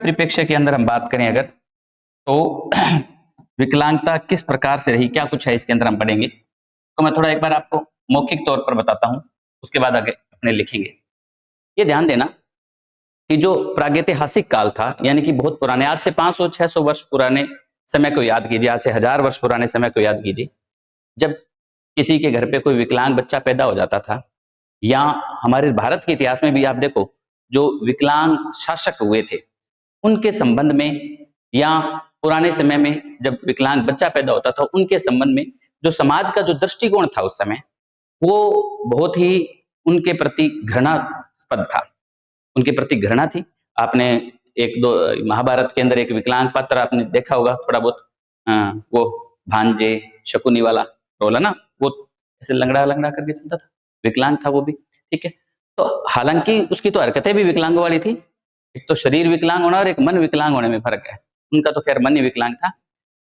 परिप्रेक्ष्य के अंदर हम बात करें अगर, तो विकलांगता किस प्रकार से रही, क्या कुछ है इसके अंदर हम पढ़ेंगे। तो मैं थोड़ा एक बार आपको मौखिक तौर पर बताता हूँ, उसके बाद आगे अपने लिखेंगे। ये ध्यान देना कि जो प्रागैतिहासिक काल था, यानी कि बहुत पुराने, आज से 500-600 वर्ष पुराने समय को याद कीजिए, आज से 1000 वर्ष पुराने समय को याद कीजिए। जब किसी के घर पे कोई विकलांग बच्चा पैदा हो जाता था, या हमारे भारत के इतिहास में भी आप देखो, जो विकलांग शासक हुए थे, उनके संबंध में, या पुराने समय में जब विकलांग बच्चा पैदा होता था, उनके संबंध में जो समाज का जो दृष्टिकोण था उस समय, वो बहुत ही उनके प्रति घृणास्पद था। उनके प्रति घृणा थी। आपने 1-2 महाभारत के अंदर एक विकलांग पात्र आपने देखा होगा थोड़ा बहुत, अ, वो भांजे शकुनी वाला रोल है ना, वो ऐसे लंगड़ा-लंगड़ा करके चलता था, विकलांग था वो भी, ठीक है? तो हालाँकि उसकी तो हरकतें भी विकलांगों वाली थी। एक तो शरीर विकलांग होना और एक मन विकलांग होने में फ़र्क है। उनका तो ख़ैर मन ही विकलांग था।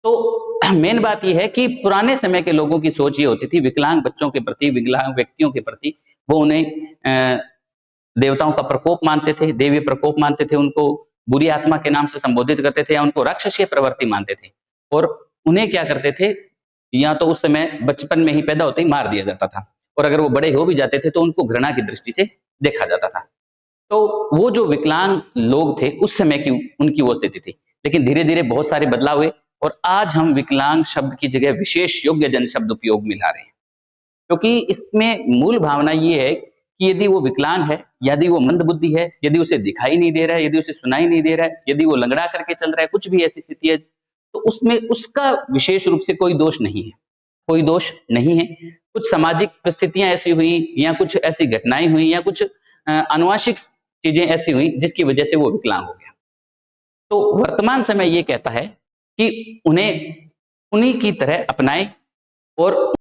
तो मेन बात ये है कि पुराने समय के लोगों की सोच ये होती थी विकलांग बच्चों के प्रति, विकलांग व्यक्तियों के प्रति, वो उन्हें देवताओं का प्रकोप मानते थे, दैवीय प्रकोप मानते थे, उनको बुरी आत्मा के नाम से संबोधित करते थे, या उनको राक्षसीय प्रवृत्ति मानते थे। और उन्हें क्या करते थे, या तो उस समय बचपन में ही पैदा होते ही मार दिया जाता था, और अगर वो बड़े हो भी जाते थे तो उनको घृणा की दृष्टि से देखा जाता था। तो वो जो विकलांग लोग थे उस समय की उनकी वो स्थिति थी। लेकिन धीरे-धीरे बहुत सारे बदलाव हुए, और आज हम विकलांग शब्द की जगह विशेष योग्य जन शब्द उपयोग में ला रहे हैं। क्योंकि इसमें मूल भावना ये है कि यदि वो विकलांग है, यदि वो मंदबुद्धि है, यदि उसे दिखाई नहीं दे रहा है, यदि उसे सुनाई नहीं दे रहा है, यदि वो लंगड़ा करके चल रहा है, कुछ भी ऐसी स्थिति है, तो उसमें उसका विशेष रूप से कोई दोष नहीं है। कोई दोष नहीं है। कुछ सामाजिक परिस्थितियाँ ऐसी हुई, या कुछ ऐसी घटनाएँ हुई, या कुछ आनुवांशिक चीज़ें ऐसी हुई जिसकी वजह से वो विकलांग हो गया। तो वर्तमान समय ये कहता है कि उन्हें उन्हीं की तरह अपनाएँ, और